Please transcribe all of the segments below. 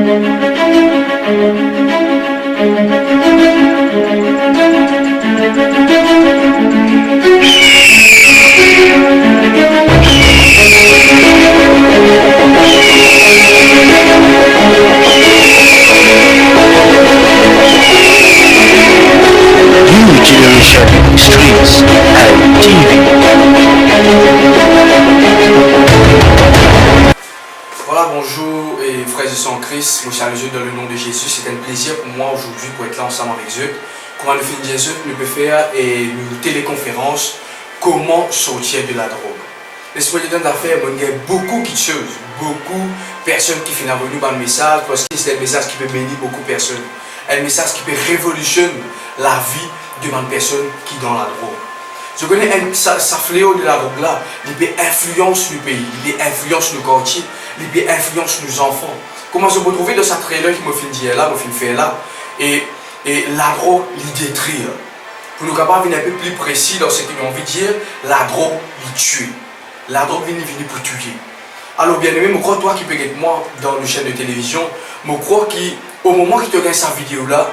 Generation Streets and TV. Voilà, bonjour et frères et sœurs en Christ, nous saluons dans le nom de Jésus. C'est un plaisir pour moi aujourd'hui pour être là ensemble avec eux. Comment nous finir Jésus, nous pouvons faire une téléconférence, comment sortir de la drogue. L'esprit de Dieu d'affaires, il y a beaucoup de choses, beaucoup de personnes qui finissent venir par le message, parce que c'est un message qui peut bénir beaucoup de personnes. Un message qui peut révolutionner la vie de une personne qui est dans la drogue. Je connais ça fléau de la drogue là, il peut influencer le pays, il peut influencer le quartier, il peut influencer nos enfants. Comment se retrouver dans cette trailer qui me fait dire là, me fait faire là, et la drogue, il détruit. Pour nous capables de venir un peu plus précis dans ce qu'ils ont envie de dire, la drogue, il tue. La drogue vient pour tuer. Alors bien aimé, je crois toi qui peux être moi dans le chaîne de télévision, je crois qu'au moment que tu regardes cette vidéo là,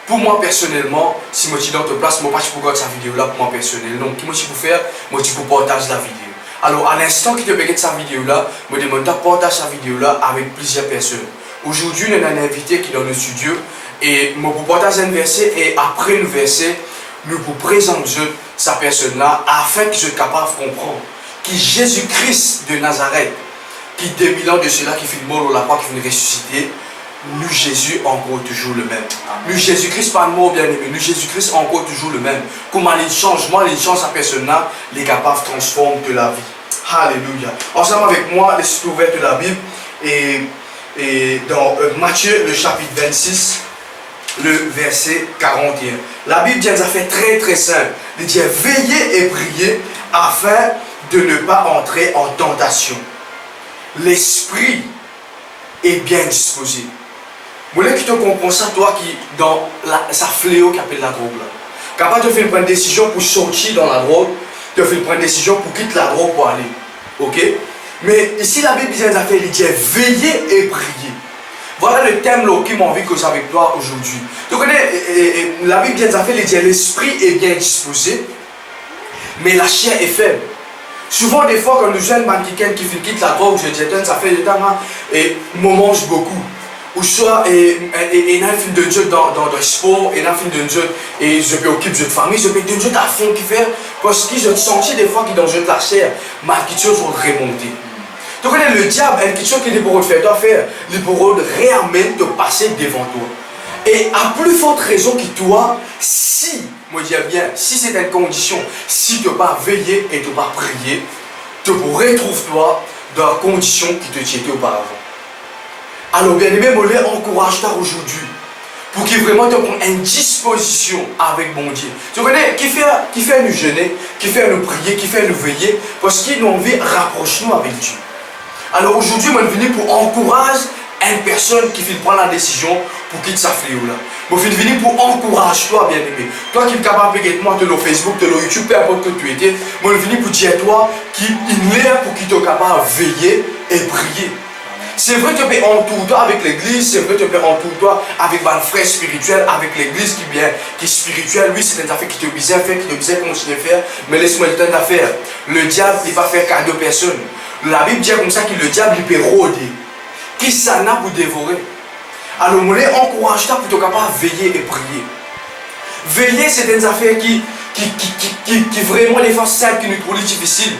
pour moi personnellement, si je suis dans ta place, je ne peux pas regarder cette vidéo là pour moi personnellement. Donc, ce que je peux faire, je peux partager la vidéo. Alors, à l'instant que tu regardes cette vidéo là, je demande de partager cette vidéo là avec plusieurs personnes. Aujourd'hui, nous avons un invité qui est dans le studio et je peux partager un verset et après le verset, nous vous présentons cette personne là afin que je sois capable de comprendre qui Jésus-Christ de Nazareth, qui 2000 ans de cela, qui fait mort au la croix, qui vient ressusciter. Nous Jésus encore toujours le même. Nous Jésus-Christ pas mort bien aimé. Nous Jésus-Christ encore toujours le même. Comment les changements, les chances à personne là, les capables de transformer de la vie. Alléluia. Ensemble avec moi, les sites ouverts de la Bible et dans Matthieu le chapitre 26, le verset 41. La Bible dit ça fait très très simple. Il dit veillez et priez afin de ne pas entrer en tentation. L'esprit est bien disposé. Je voulais que tu comprends ça, toi qui dans sa fléau qui appelle la drogue. Capable de faire une décision pour sortir dans la drogue, de faire une décision pour quitter la drogue pour aller. Ok? Mais ici la Bible dit il dit veillez et priez. Voilà le thème qui m'a envie de causer avec toi aujourd'hui. Tu connais, la Bible dit il dit l'esprit est bien disposé, mais la chair est faible. Souvent, des fois, quand nous jeunes quelqu'un qui quitte la drogue, je dis, ça fait du temps, et je mange beaucoup. Ou soit, il y a un film de Dieu dans le sport, il y a un film de Dieu, et je peux occuper de famille, je peux de Dieu à fond qui fait, parce que je sens des fois qu'il dans la chair, ma question sont remontées. Tu connais le diable, une question qu'il est pour te faire, il est pour réellement te passer devant toi. Et à plus forte raison que toi, si, moi je dis bien, si c'est une condition, si tu ne pas veiller et tu ne pas prier, tu pourrais retrouver toi dans la condition qui te tiétait auparavant. Alors bien aimé, je encourage toi aujourd'hui pour qu'il vraiment te prenne une disposition avec mon Dieu. Tu connais, qui fait nous jeûner, qui fait nous prier, qui fait nous veiller, parce qu'il nous envie de rapprocher nous avec Dieu. Alors aujourd'hui, je suis venu pour encourager une personne qui fait prendre la décision pour quitter sa fléau là. Je suis venu pour encourager toi, bien aimé. Toi qui es capable de moi de Facebook, de YouTube, peu importe que tu étais, je suis venu pour dire à toi qui est là pour qui tu es capable de veiller et prier. C'est vrai que tu peux entourer toi avec l'église, c'est vrai que tu peux entourer toi avec un frère spirituel, avec l'église qui est spirituelle. Oui, c'est une affaire qui te bisait faire, qui te bisait continuer à faire, mais laisse-moi le temps d'affaire. Le diable, il ne va pas faire cadeau personne. La Bible dit comme ça que le diable, il peut rôder. Qui s'en a pour dévorer. Alors, je encourage toi pour être capable de veiller et prier. Veiller, c'est une affaire qui vraiment des fois simple, qui nous trouve difficile.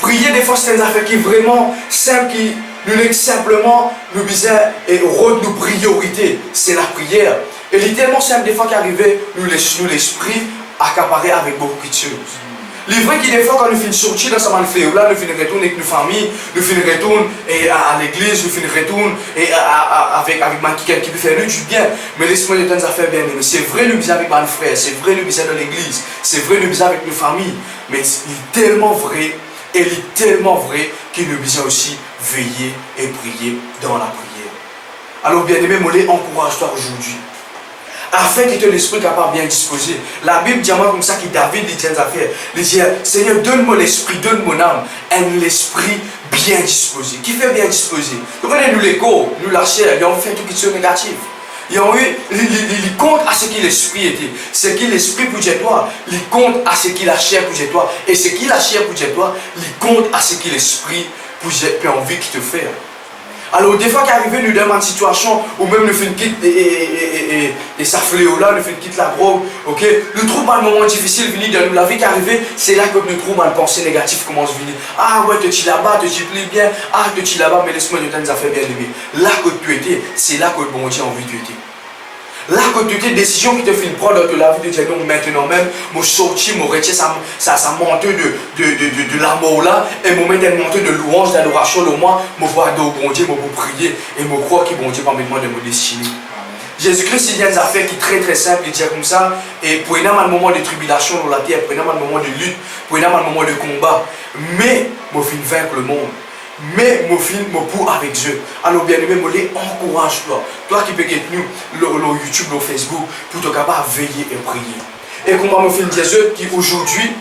Prier, des fois, c'est une affaire qui est vraiment simple, qui nous simplement nous besoin et rôde nos priorités. C'est la prière. Et il est tellement simple des fois qu'arriver, nous l'esprit accaparé avec beaucoup de choses. Les vrais qui des fois quand nous finissons sortir dans ce manifeste là, nous finissons retourner avec nos familles, nous finissons retourner à l'église, nous finissons retourner avec quelqu'un qui peut faire du bien. Mais laisse-moi de temps à faire bien aimé. C'est vrai nous besoin avec nos frères, c'est vrai nous besoin dans l'église, c'est vrai nous besoin avec nos familles. Mais il est tellement vrai, et il est tellement vrai qu'il nous besoin aussi veiller et prier dans la prière. Alors bien aimé, je encourage-toi aujourd'hui. Afin que ton esprit capable bien disposé. La Bible dit comme ça que David dit des affaires. Il dit, Seigneur, donne-moi l'esprit, donne mon âme, un esprit bien disposé. Qui fait bien disposé? Vous connaissez nous l'écho, nous la chair, ils ont fait tout qui est négatif. Ils ont eu, ils comptent à ce qui l'esprit était. Ce qui l'esprit pour toi, ils comptent à ce qui la chair pour toi. Et ce qui la chair pour toi, ils comptent à ce qui l'esprit pour envie qui te fait. Alors, des fois, qui arrive, nous dans une situation où même nous faisons quitte et ça fléau là, nous faisons quitte la drogue, ok? Nous trouvons un moment difficile venir dans nous. La vie qui arrive, c'est là que nous trouvons une pensée négative commence à venir. Ah ouais, te tu là-bas, te tu plie bien, ah te tu là-bas, mais laisse-moi te nous a fait bien aimé. Là que tu étais, c'est là que le bon Dieu a envie de tu étais. Là que tu étais, décision qui te fait prendre dans la vie de Dieu, donc maintenant même, je sorti, je retire sa montée de l'amour là, et je mets une montée de louange, d'adoration, le moi, je vois au bon Dieu, je vais prier, et je crois que bon Dieu parmi moi de mon destinée. Jésus-Christ, il y a des affaires qui sont très très simples, il dit comme ça, et prenez un moment de tribulation dans la terre, prenez un moment de lutte, prenez un moment de combat, mais je finis vaincre le monde. Mais mon film pour avec Dieu. Alors bien aimé, je encourage toi. Toi qui peux être nous, le YouTube, le Facebook, pour te capable de veiller et prier. Et comment mon film Dieu qui aujourd'hui,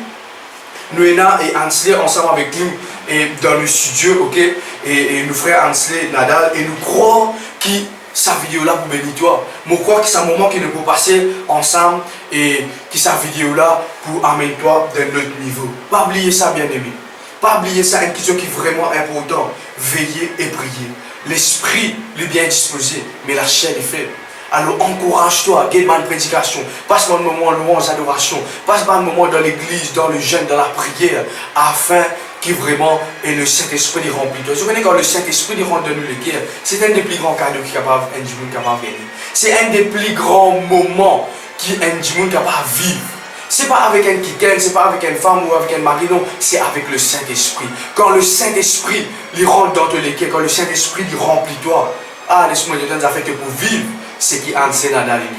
nous et Ansley ensemble avec nous et dans le studio, ok, et nous frères Ansley, Nadal, et nous croyons que sa vidéo là pour bénir toi. Je crois que c'est un moment qui nous peut passer ensemble et que sa vidéo là pour amener toi d'un autre niveau. Pas oublier ça, bien aimé. Pas oublier ça, une question qui est vraiment importante. Veiller et prier. L'esprit est bien disposé, mais la chair est faible. Alors encourage-toi, gagne une prédication, passe un moment de louange, adoration, passe un moment dans l'église, dans le jeûne, dans la prière, afin que vraiment et le Saint-Esprit les remplit. Vous savez quand le Saint-Esprit rentre dans nous les cœurs, c'est un des plus grands cadeaux qui est capable de venir. C'est un des plus grands moments qui est capable de vivre. C'est pas avec un quiquin, c'est pas avec une femme ou avec un mari, non, c'est avec le Saint-Esprit. Quand le Saint-Esprit lui rentre dans ton cœur, quand le Saint-Esprit lui remplit toi, ah, laisse-moi te donner affaires que pour vivre, c'est qui enseigne à la vivre.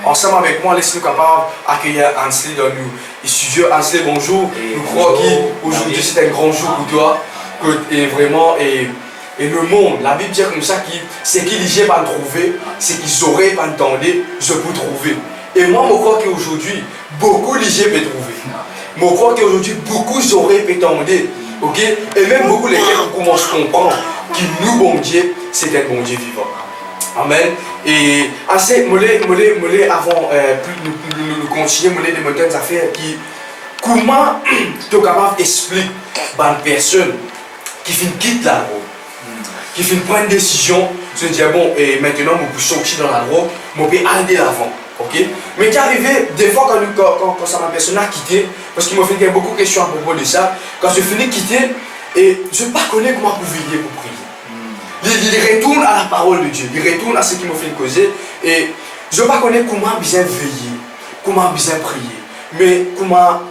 Ensemble avec moi, laisse-nous capable d'accueillir Ansley dans nous. Et studio Ansley, bonjour. Nous croyons qu'aujourd'hui c'est un grand jour pour toi. Et vraiment, et le monde, la Bible dit comme ça, c'est qu'ils n'ont pas trouvé, c'est qu'ils auraient pas entendu, je peux trouver. Et moi, je crois qu'aujourd'hui, beaucoup les gens peuvent trouver. Je crois qu'aujourd'hui, beaucoup auraient pu tendre. Ok? Et même beaucoup les gens commencent à comprendre que nous, bon Dieu, c'est un bon Dieu vivant. Amen. Et assez, avant nous continuer, des montagnes affaires qui, comment tu es capable d'expliquer à une personne qui finit quitte la drogue, qui finit prendre une décision, se dire bon, et maintenant, je peux sortir dans la drogue, je peux aller l'avant. Okay? Mais qui arrivait des fois quand ça m'a personne a quitté, parce qu'il m'a fait beaucoup de questions à propos de ça, quand je finis de quitter, et je ne sais pas connaître comment vous veiller pour prier. Il retourne à la parole de Dieu, il retourne à ce qui m'a fait causer, et je ne sais pas connaître comment bien veiller, comment bien prier, mais comment,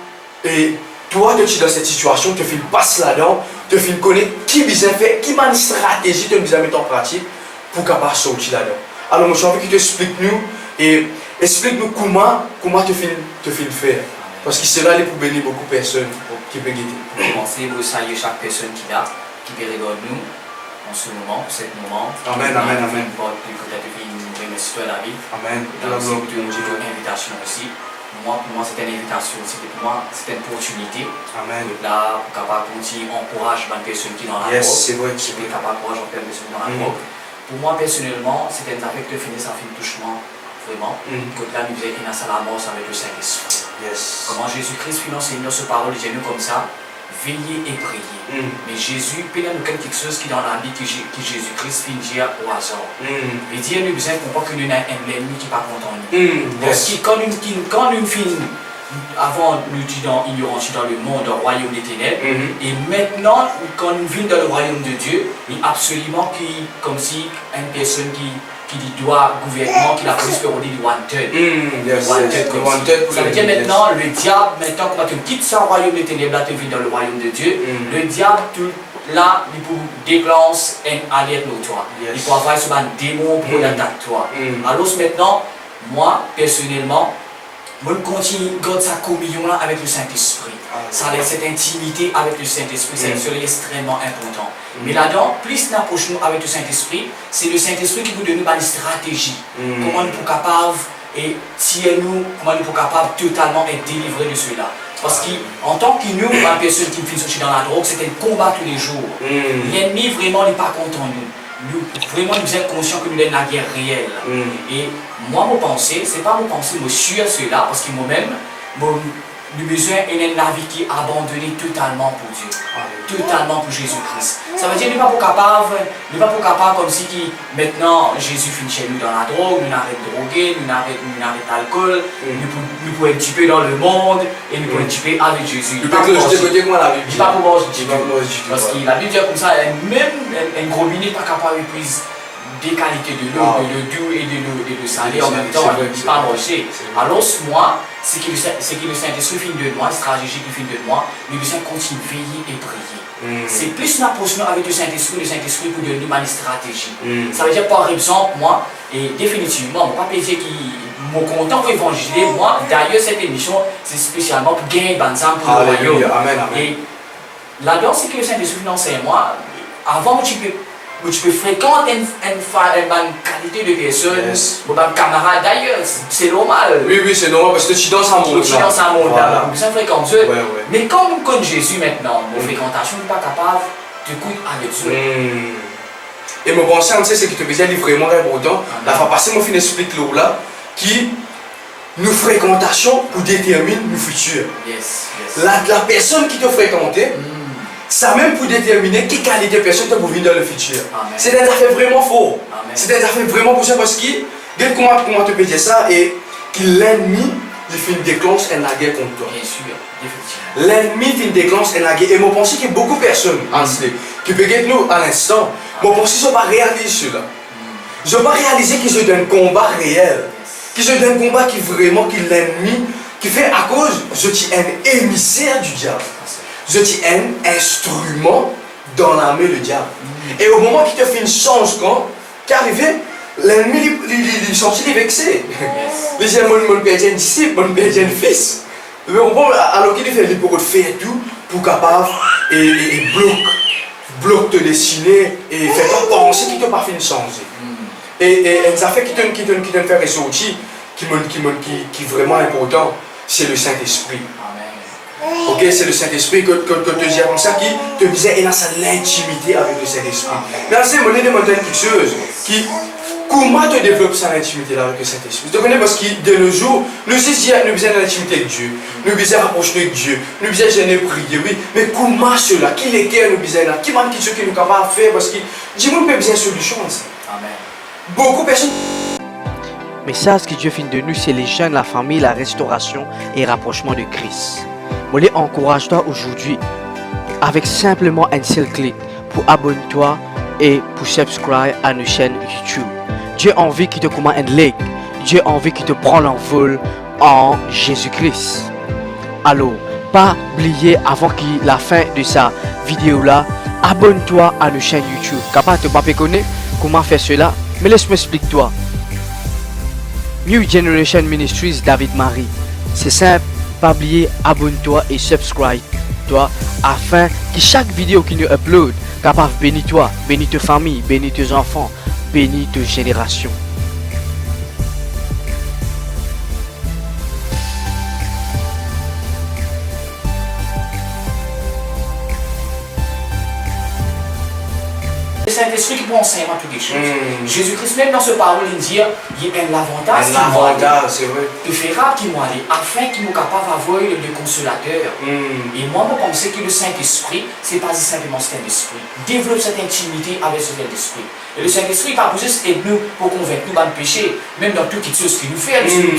et toi tu es dans cette situation, tu fais passer là-dedans, tu fais connaître qui bien fait, qui m'a une stratégie de bien mettre en pratique pour capable sortir là-dedans. Alors moi j'ai envie que tu expliques nous et explique-nous comment tu fais faire. Parce que c'est là pour bénir beaucoup de personnes qui peuvent guider. Pour commencer, vous saluer chaque personne qui est là, qui regarde nous en ce moment, moment. Amen, amen, amen. Peut-être une remercie à la vie. Amen. Une invitation aussi. Pour moi, c'était une invitation, pour moi, c'était une opportunité. Amen. Là, pour capable continuer, encourage une personne qui est dans la drogue. Yes, c'est vrai. Qui est capable d'encourager une personne dans la drogue. Pour moi, personnellement, c'était une affaire que finit ça fait un touchement. Vraiment, quand là, nous faisons une salamance avec le Saint-Esprit. Yes. Comment Jésus-Christ finance ce parole, il dit nous comme ça, veillez et priez. Mais Jésus, peut nous quelque chose qui dans la vie que Jésus-Christ finit au hasard. Il dit nous besoin de comprendre que nous avons un ennemi qui n'est pas content de nous. Parce que quand nous finissons, avant nous disons ignorance dans le monde, dans le royaume des ténèbres, et maintenant, quand nous vivons dans le royaume de Dieu, il y a absolument comme si une personne qui doit gouvernement, qui la police peut dire wanted. Wanted. Ça veut dire maintenant, le diable, quand tu quittes son royaume des ténèbres, là tu vis dans le royaume de Dieu, le diable, là, il peut déclencher une alerte sur toi. Il peut avoir sur un démon pour l'attaquer toi. Alors maintenant, moi, personnellement, je continue à garder sa communion là avec le Saint-Esprit. Ça laisse cette intimité avec le Saint-Esprit, c'est extrêmement important. Mais là-dedans, plus nous approchons avec le Saint-Esprit, c'est le Saint-Esprit qui nous donne une stratégie. Comment nous sommes capables et tirer nous, comment nous sommes capables totalement être délivrés de cela. Parce qu'en tant que nous, une personne qui finit sortir dans la drogue, c'est un combat tous les jours. L'ennemi vraiment n'est pas content nous. Vraiment, nous sommes conscients que nous sommes dans la guerre réelle. Et moi, mon pensée, c'est pas mon pensée, je suis à cela, parce que moi-même, nous besoin d'une vie qui est abandonnée totalement pour Dieu, totalement pour Jésus-Christ. Ça veut dire que nous ne sommes pas capables comme si maintenant Jésus finit chez nous dans la drogue, nous n'arrêtons de droguer, nous n'arrêtons l'alcool, nous pouvons être typés dans le monde et nous pouvons être typés avec Jésus. Pas pour manger, parce que la Bible dit comme ça, même un gros n'est pas capable de prendre des qualités de l'eau, de l'eau et de l'eau salée en même temps, il ne peut pas manger. Alors moi, c'est que le Saint-Esprit finit de moi, stratégie qui finit de moi, nous devons continuer à veiller et prier. C'est plus une approche avec le Saint-Esprit pour donner une stratégie. Ça veut dire par exemple, moi, et définitivement, je ne vais pas plaisir qui mon content pour évangéliser, moi, d'ailleurs cette émission, c'est spécialement pour gagner un pour le royaume. Et là-dedans, c'est que le Saint-Esprit finance moi, avant tu peux fréquenter une qualité de personne, un camarade d'ailleurs, c'est normal. Oui, c'est normal parce que tu danses un monde. Tu danses un monde là, tu fréquentes Dieu. Mais quand nous connaissons Jésus maintenant, nos fréquentations n'est pas capable de couper avec Dieu. Et mon pensée, c'est que tu veux dire vraiment important. La fois passée, mon fin explique là, qui nos fréquentations pour déterminer nos futurs. La personne qui te fréquentait, ça même pour déterminer quelle qualité de personne tu peux vivre dans le futur. C'est des affaires vraiment faux. C'est des affaires vraiment pour ça parce que, comment tu peux dire ça, et que l'ennemi, il fait une déclenche et la guerre contre toi. Bien sûr, définitivement. L'ennemi fait une déclenche et la guerre. Et moi, je pense qu'il y a beaucoup de personnes, qui peuvent être nous à l'instant, moi, je pense qu'ils ne sont pas réalisés cela. Ils n'ont pas réalisé qu'ils ont un combat réel. Qu'ils ont un combat qui vraiment, qui l'ennemi, qui fait à cause, je suis un émissaire du diable. Je suis un instrument dans la main du diable. Et au moment qu'il te fait une chance, quand arrivé, l'ennemi il sentit vexé. Il dit, mon père est un disciple, mon père est un fils. Alors qu'il fait, il peut faire tout pour capable et bloque te dessiner et faire penser qu'il t'a pas fait une chance. Et les affaires qui te fait ressortir, qui est vraiment important, c'est le Saint-Esprit. Ok, c'est le Saint-Esprit que te dis comme ça qui te disait, et là, c'est l'intimité avec le Saint-Esprit. Mais c'est mon élémentaire quelque chose qui, comment tu développes ça l'intimité avec le Saint-Esprit? Tu connais parce que de nos jours, nous avons besoin de l'intimité avec Dieu, nous avons besoin de rapprocher avec Dieu, nous avons besoin de prier, oui. Mais comment cela? Qui est nous besoin là? Qui m'a dit ce que nous sommes capables de faire? Parce que dis-moi, nous avons besoin de solution. Amen. Beaucoup de personnes. Mais ça, ce que Dieu fait de nous, c'est les jeunes, la famille, la restauration et rapprochement de Christ. Je les encourage-toi aujourd'hui avec simplement un seul clic pour abonner-toi et pour subscribe à nos chaînes YouTube. Dieu a envie qu'il te commande un like. Dieu a envie qu'il te prend l'envol en Jésus-Christ. Alors, pas oublier avant la fin de sa vidéo là, abonne-toi à nos chaînes YouTube. Capable de pas connaître comment faire cela, mais laisse-moi expliquer toi. New Generation Ministries David Marie. C'est simple, pas oublier, abonne-toi et subscribe-toi afin que chaque vidéo qui nous upload capable de bénir toi, bénir ta famille, bénir tes enfants, bénir tes générations. Le Saint-Esprit qui peut enseigner toutes les choses. Jésus-Christ, même dans ce parole, il dit il y a un avantage c'est vrai. de faire qui m'a dit, afin qu'il soit capable d'avoir le consolateur. Et moi, je pensais que le Saint-Esprit, c'est pas simplement cet esprit. Développe cette intimité avec ce Saint-Esprit. Et le Saint-Esprit, pas juste aide nous pour convaincre nous de péché, même dans toutes les choses qu'il nous fait, nous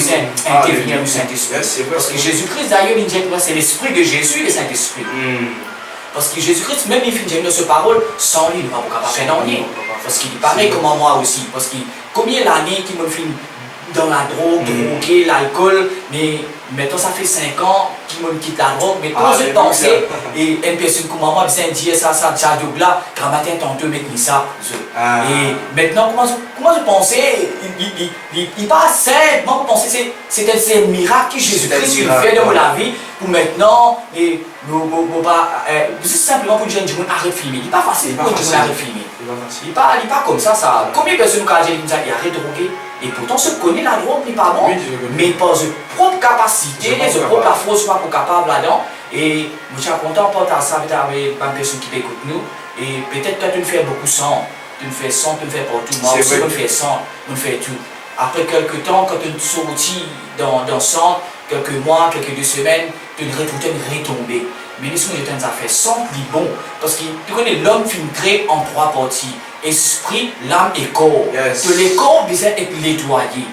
intervenir le Saint-Esprit. Parce que Jésus-Christ, d'ailleurs, il dit que c'est l'Esprit de Jésus, le Saint-Esprit. Parce que Jésus-Christ, même il finit de ce parole, sans lui, il ne va pas faire rien. Parce qu'il est pareil comme moi aussi. Parce que combien d'années qu'il me fait dans la drogue, droguer, l'alcool, mais maintenant ça fait 5 ans qu'il me quitte la drogue, mais quand je pensais, et une personne comme moi, bien dire ça, ça, là, quand matin, tantôt, mettre ça, et maintenant, comment je pensais, il passe simple, moi je pensais c'est un miracle que Jésus-Christ fait dans la vie, pour maintenant, et c'est simplement pour dire que arrête de filmer, il n'est pas facile pour dire arrête de filmer, il n'est pas comme ça, combien de personnes nous ont dit, arrête de droguer? Et pourtant, se connaît la drogue n'est pas bon. Oui, mais par sa propre capacité, sa propre force, pas capable là-dedans. Et je suis content de partager ça avec une personne qui écoute nous. Et peut-être que tu nous fais beaucoup sang. Tu nous fais sang, tu nous fais partout. Moi aussi, on fait sang, on fait tout. Après quelques temps, quand tu es sorti dans le sang, quelques mois, quelques 2 semaines, tu es retombé. Mais nous sommes en fait sans plus bon. Parce que tu connais, l'homme finit créé en 3 parties. Esprit, l'âme et corps. Yes. De les corps besoin d'être nettoyé.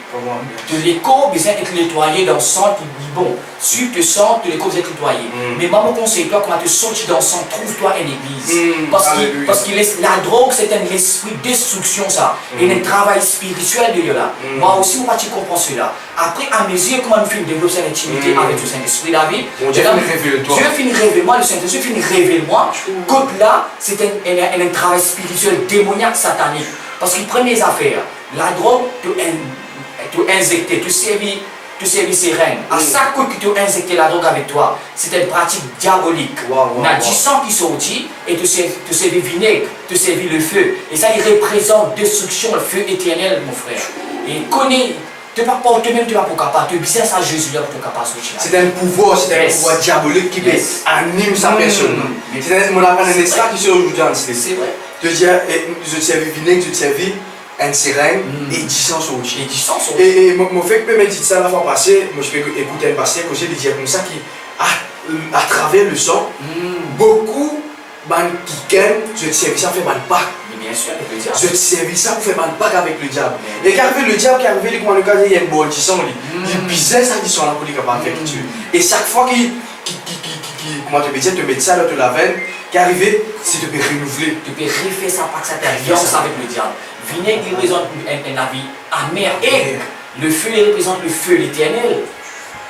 De les corps besoin d'être nettoyé dans le sang qui dit bon. Sur le sang, de les corps besoin d'être nettoyé. Mais moi, mon conseil, toi, quand tu sortis dans le sang, trouve-toi une église. Parce que la drogue, c'est un esprit de destruction, ça. Et un travail spirituel de là. Moi aussi, moi, tu comprends cela. Après, à mesure comment nous faisons développer cette intimité avec le Saint-Esprit, David, Dieu finit révéler-moi, le Saint-Esprit finit révéler-moi. Côte là, c'est un travail spirituel démoniaque satanique. Parce qu'il prend les affaires. La drogue, tu injecter, tu servir sereine. À chaque coup que tu injectes la drogue avec toi, c'est une pratique diabolique. On a du sang qui sortit et tu servir vinaigre, tu servir le feu. Et ça, il représente destruction, le feu éternel, mon frère. Et connais. Tu ne vas pas toi-même, tu ne vas pas capable. Tu es bien ça Jésus là pour te capable de c'est un pouvoir, c'est un pouvoir diabolique qui anime sa personne. C'est un extra qui se aujourd'hui en c'est vrai. Je dis, je te servis vinaigre, je te servis un sirène et 10 ans sur le Et 10 ans sur Et mon fait que me dit ça la fois passée, moi je peux écouter un pasteur que j'ai dit comme ça qui à travers le sang, beaucoup qui aiment, je te servis ça fait mal pas. Bien sûr, avec le diable. Je te servis ça pour faire mal pas avec le diable. Et quand le diable qui est arrivé, comment le cas, il y a une bolle qui sent, il pisait ça qui sont là pour les capables de faire tuer. Et chaque fois comment te dire, te mettre ça dans la veine, qui est arrivé, c'est de renouveler. Tu peux refaire ça par cette alliance avec le diable. Vinaigre représente un avis amer et le feu représente le feu l'éternel.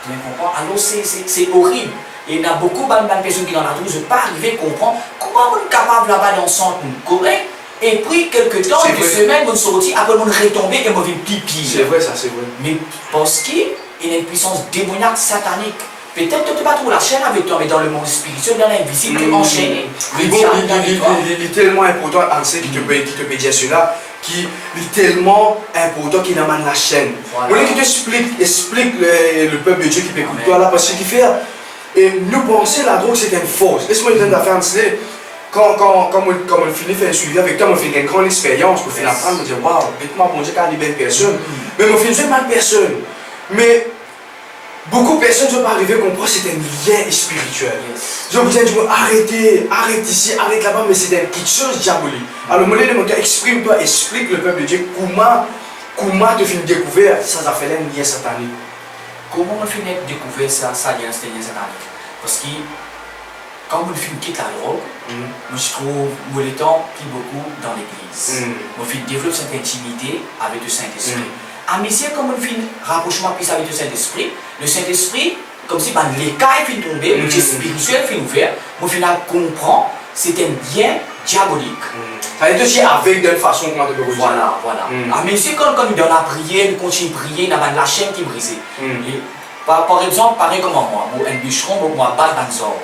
Tu comprends? Alors c'est horrible. Et il y a beaucoup de personnes qui dans la rue ne sont pas arrivées à comprendre comment on est capable là-bas dans le centre correct. Et puis quelques temps, 2 semaines, on sortit, après on est retombé et on vient pipi. C'est vrai ça, c'est vrai. Mais parce qu'il y a une puissance démoniaque satanique. Peut-être que tu ne peux pas trouver la chaîne avec toi, mais dans le monde spirituel, dans l'invisible, tu es enchaîné. Il est tellement important, Ansel, qui te peut dire cela, qui est tellement important qu'il amène la chaîne. Vous voulez qu'il explique le peuple de Dieu qui peut écouter toi là, parce qu'il fait. Et nous penser la drogue c'est une force. Laisse-moi dire d'affaire Ansel. Quand on finit de faire un suivi avec toi, on fait une grande expérience pour finir apprendre, on dit waouh, dites-moi, bon Dieu, quand il y a des belles personnes. Mais on fait une mal personne. Mais beaucoup de personnes ne sont pas arrivées à comprendre que c'est un lien spirituel. Je vous ai dit, arrête ici, arrête là-bas, mais c'est quelque chose de diabolique. Alors, mon de mon cœur, exprime-toi, explique le peuple de Dieu comment tu finis de découvrir ça fait un lien satanique. Comment on finit de découvrir ça lien satanique? Parce que quand on finit de quitter la drogue, moi je trouve le temps qui beaucoup dans l'église. On finit de développer cette intimité avec le Saint-Esprit. À mesure comme on finit rapprochement plus avec le Saint-Esprit, comme si l'écaille finit de tomber, le Dieu spirituel finit ouvert, on finit à comprendre c'est un bien diabolique. Ça veut dire aussi avec d'une façon comment te le Voilà. À mesure quand nous dans la prière, nous continuons de prier, nous avons la chaîne qui est brisée. Par exemple, pareil comme moi, un bûcheron, moi, balle dans le sort.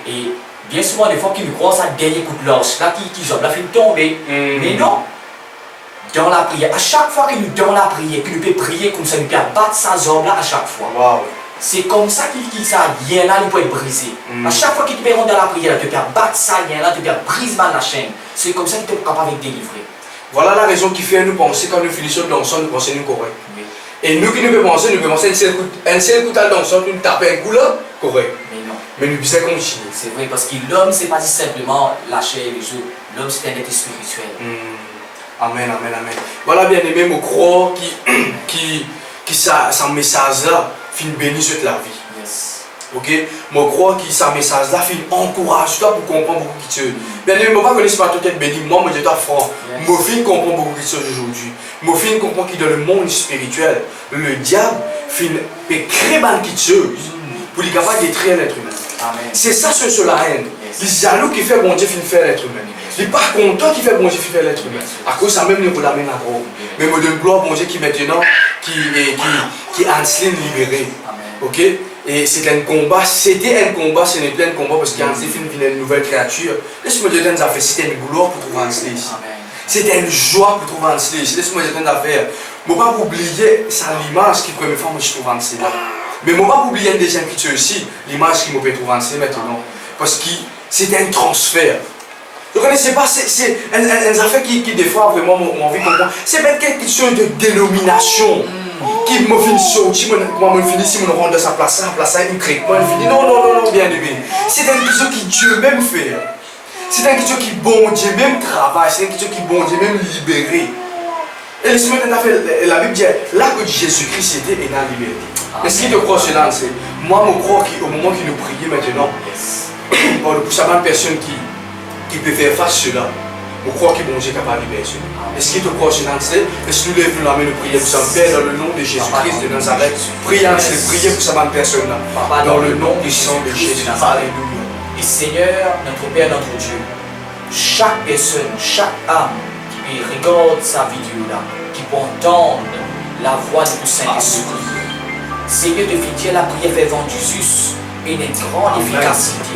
Et bien souvent, des fois, qui me croient ça, dernier coup de lance, là, qui joue, là, fait tomber. Mais non, dans la prière, à chaque fois que nous dans la prière, que nous pouvons prier comme ça, nous pouvons battre sa zone là à chaque fois. Wow. C'est comme ça qu'il ça lien là, il peut être brisé. À chaque fois que tu peux rentrer dans la prière, tu peux battre ça lien là, tu peux briser mal la chaîne. C'est comme ça que tu es capable de délivrer. Voilà la raison qui fait nous penser quand nous finissons dans le son, nous pensons nous correct. Et nous qui nous pouvons penser un seul coup dans le son, nous tapons un coup là, correct. Mais non. Mais nous puissions continuer. C'est vrai, parce que l'homme, c'est pas simplement la chair et les os. L'homme, c'est un être spirituel. Amen. Voilà, bien aimé, mon croix qui ça message là, fin béni sur la vie. Yes. Ok? Mon croix qui ça message là, fin encourage toi pour comprendre beaucoup de choses. Bien aimé, moi, je ne sais pas tout être béni, moi, je suis franc. Mon fin comprend beaucoup de choses aujourd'hui. Mon fin comprend qu'il dans le monde spirituel, le diable fin peut créer beaucoup de choses pour être capable de détruire l'être humain. C'est ça sur la haine. Les jaloux qui fait bon Dieu fin faire l'être humain. Il n'est pas content qui fait bon Dieu fin faire l'être humain. À cause ça même nous l'amène à drogue. Mais moi de gloire bon Dieu qui maintenant qui Anseline libéré. Ok? Et c'était un combat, ce n'est plus un combat parce qu'Anseline finit une nouvelle créature. Laisse-moi te dire, c'était une gloire pour trouver Anseline ici. C'était une joie pour trouver un style. Laisse-moi dire une affaire. Je ne vais pas oublier l'image qui première fois que je trouve un style. Mais je ne vais pas oublier une deuxième picture aussi, l'image qui m'a fait trouver un style maintenant. Parce que c'était un transfert. Vous ne connaissez pas, c'est une affaire qui des fois vraiment m'ont envie de comprendre. C'est même quelque chose de dénomination. Qui m'a fini sortir, comment m'a fini si je rentre dans sa place, une crique, moi je finis. Non, bien aimé. C'est une question qui Dieu même fait. C'est une question qui bon Dieu même travaille, c'est une question qui bon Dieu même libéré. Et laissez-moi la Bible dit, là que Jésus-Christ était et dans la liberté. Est-ce qu'il te croit cela? Moi, je crois qu'au moment qu'il nous priait maintenant, pour sa même personne qui peut faire face à cela, je crois que bon Dieu est capable de libérer cela. Est-ce qu'il te croit cela? Est-ce que nous lèvons la main de prier pour sa Père dans le nom de Jésus-Christ de Nazareth? Priez pour sa même personne-là. Dans le nom puissant de Jésus. Alléluia. Et Seigneur, notre Père, notre Dieu, chaque personne, chaque âme qui regarde sa vidéo là, qui peut entendre la voix du Saint-Esprit, Seigneur, de dire la prière fervente de Jésus et une grande efficacité.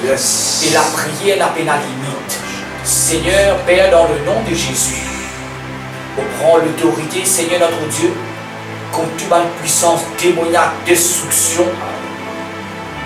Et la prière n'a pas de limite. Seigneur, Père, dans le nom de Jésus, on prend l'autorité, Seigneur notre Dieu, contre toute puissance démoniaque, destruction,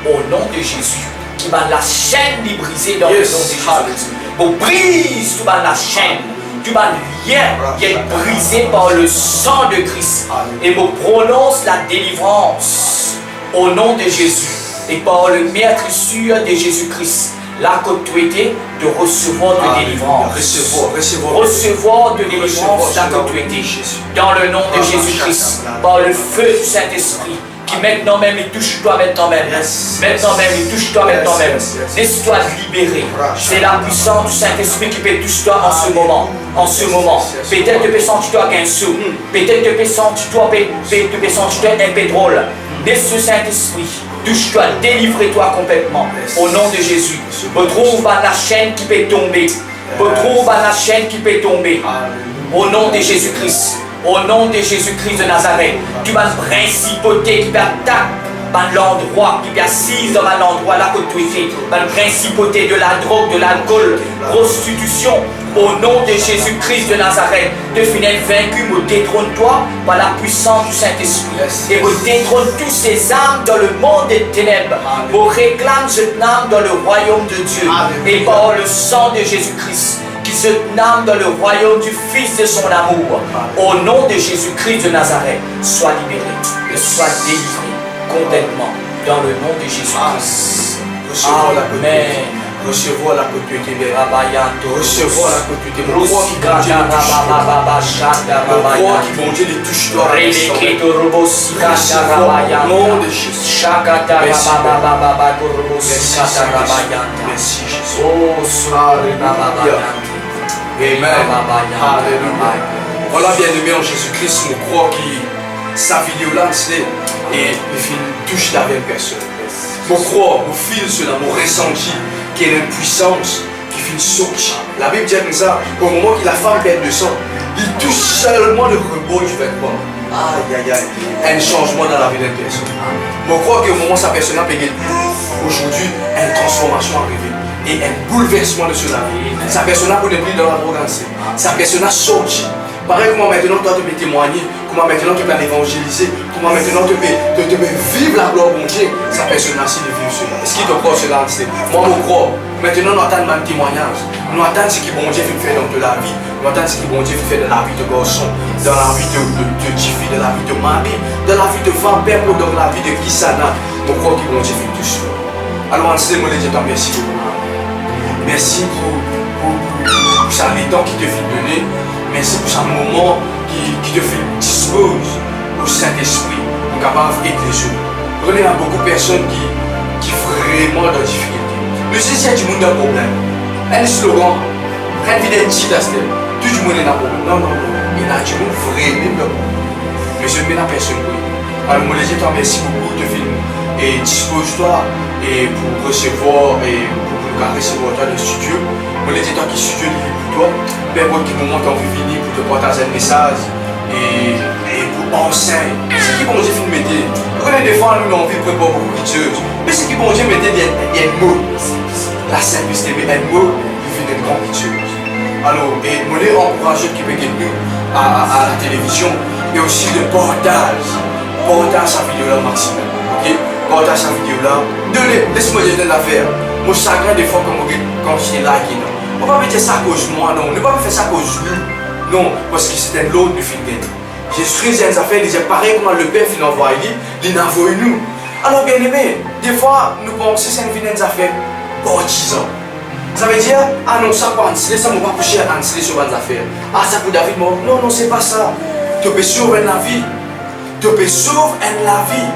au nom de Jésus. Qui va la chaîne de briser dans le nom de Jésus. On brise toute la chaîne, tout le lien qui est brisé par le sang de Christ. Et on prononce la délivrance au nom de Jésus. Et par le maître sûr de Jésus-Christ, la continuité de recevoir de délivrance. Recevoir de délivrance, la continuité. Dans le nom de Jésus-Christ, par le feu du Saint-Esprit. Qui maintenant même il touche toi maintenant même. Maintenant même il touche toi maintenant même. Laisse-toi libérer. C'est la puissance du Saint-Esprit qui peut toucher toi en ce moment. En ce moment. Peut-être tu peux sentir toi qu'un sou. Peut-être tu peux sentir toi un pétrole. Laisse ce Saint-Esprit. Touche-toi, délivre-toi complètement. Au nom de Jésus. Retrouve la chaîne qui peut tomber. Retrouve la chaîne qui peut tomber. Au nom de Jésus-Christ. Au nom de Jésus-Christ de Nazareth, tu vas une principauté qui attaque l'endroit, qui est assise dans l'endroit, la autorité, une principauté de la drogue, de l'alcool, prostitution, au nom de Jésus-Christ de Nazareth, de finir vaincu, me détrône-toi par la puissance du Saint-Esprit. Et me détrône tous ces âmes dans le monde des ténèbres. Me réclame cette âme dans le royaume de Dieu. Et par le sang de Jésus-Christ. Qui se nomme dans le royaume du Fils de son amour. Au nom de Jésus-Christ de Nazareth, sois libéré et sois délivré complètement dans le nom de Jésus-Christ. Amen. Recevoir la continuité, recevoir la continuité. Mon roi qui bon Dieu les touche toi. Au nom de Jésus. Merci Jésus. Amen. Alléluia. Voilà, bien-aimé en Jésus-Christ, on croit que sa vidéo là, et il fait une touche d'avec personne. On croit, on file cela, on ressenti qu'il y a une puissance qui fait une sortie. La Bible dit comme ça, au moment que la femme perd le sang, il touche seulement le rebond du vêtement. Aïe, un changement dans la vie d'une personne. On croit qu'au moment où sa personne a payé, aujourd'hui, une transformation arrivée. Et un bouleversement de cela. Sa personne n'a pas de plus dans l'arrogance. Sa personne a sorti. Pareil, comment maintenant toi tu peux témoigner, comment maintenant tu peux évangéliser, comment maintenant tu peux vivre la gloire de Dieu. Sa personne a su de vivre cela. Est-ce qu'il te croit cela? Moi, je crois. Maintenant, nous attendons un témoignage. Nous attendons ce que bon Dieu fait dans la vie. Nous attendons ce que bon Dieu fait dans la vie de garçon, dans la vie de Jiffy, dans la vie de Marie, dans la vie de femme, père, dans la vie de Kisana. Je crois que bon Dieu fait tout cela. Alors, on sait, moi, je te remercie beaucoup. Merci pour ça, les temps qui te fait donner. Merci pour ce moment qui te fait dispose au Saint-Esprit pour capable d'aider les autres. Il y a beaucoup de personnes qui vraiment dans la difficulté. Le Seigneur du monde a un problème. Un slogan, un vidéo petit d'astel. Tout le monde a un problème. Non. Il y a du monde vraiment dans mais je ne mets la personne. Alors, moi, je te remercie beaucoup de film et dispose-toi et pour recevoir et recevoir toi de studio. Moi, les états qui studio pour toi, ben moi qui moment t'as envie de venir pour te partager un message et pour enseigner. C'est qui bon Dieu fait nous mettre. Prenez des fois nous envie de préparer beaucoup de choses. Mais c'est qui bon Dieu mettait des mots. La simplicité, mais un mot, il fait des grandes choses. Alors, et moi, les encourager qui peut être nous à la télévision, et aussi le portage sa vidéo là maximum. Ok? Portage sa vidéo là. Laisse-moi dire une affaire. Moi, je chagrin des fois quand j'étais là, on ne va pas mettre ça à cause de moi, non. On ne va pas faire ça à cause de nous. Non, parce que c'était l'autre du film. Jésus-Christ, il y a des affaires, il disait pareil comment le Père finit envoyé, il envoie nous. Alors, bien aimé, des fois, nous pensons que c'est une des affaires baptisants. Ça veut dire, ah non, ça pas Ansley, ça ne va pas coucher à Ansley sur les affaires. Ah, ça pour David, non, non, c'est pas ça. Tu peux sauver la vie. Tu peux sauver la vie.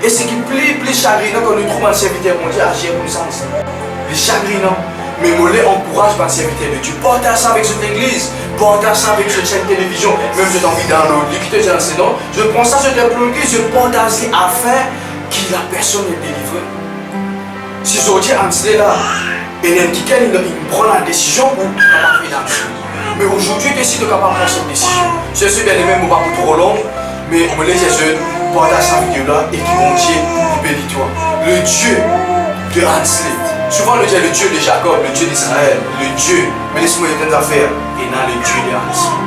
Et ce qui plaît, plus chagrinant quand nous trouvons un serviteur mondial agir comme ça. Les chagrinants. Mais moi, les encourage par le serviteur de Dieu. Portage ça avec cette église. Portage ça avec cette chaîne télévision. Même si j'ai envie d'enlever, qui te dit non, je prends ça, je te bloque, je portage afin que la personne est délivrée. Si aujourd'hui, Ansley là, et quelqu'un il prend la décision pour la financer. Mais aujourd'hui, il décide de prendre cette décision. Je suis bien aimé, je ne vais pas trop long, mais je les jeunes partage cette vidéo là et qui vont dire, bénis-toi. Le Dieu de Ansley. Souvent, le Dieu de Jacob, le Dieu d'Israël, le Dieu, mais laisse-moi dire des affaires, et non le Dieu de Ansley.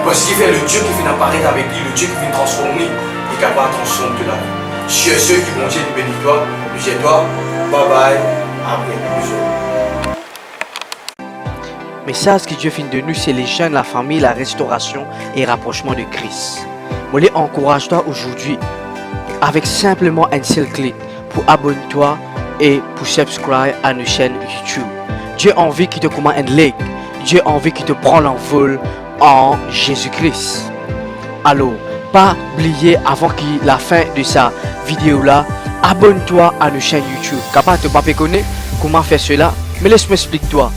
Parce qu'il fait le Dieu qui vient apparaître avec lui, le Dieu qui vient transformer, il est capable de transformer de la vie. Ceux qui vont dire, bénis-toi, toi, bye bye, après, Message que Dieu fait de nous, c'est les jeunes, la famille, la restauration et rapprochement de Christ. Je les encourage-toi aujourd'hui avec simplement un seul clic pour abonner-toi et pour subscribe à nos chaînes YouTube. Dieu a envie qu'il te commande un like. Dieu a envie qu'il te prend l'envol en Jésus-Christ. Alors, pas oublier avant la fin de sa vidéo là, abonne-toi à nos chaînes YouTube. Capable de ne pas connaître comment faire cela, mais laisse-moi expliquer toi.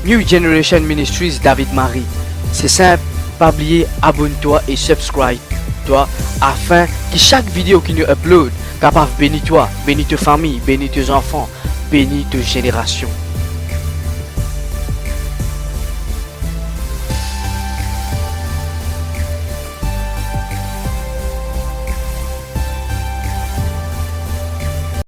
New Generation Ministries David Marie. C'est simple, pas oublier, abonne-toi et subscribe-toi afin que chaque vidéo que nous upload capable bénir toi, bénir ta famille, bénir tes enfants, bénir tes générations.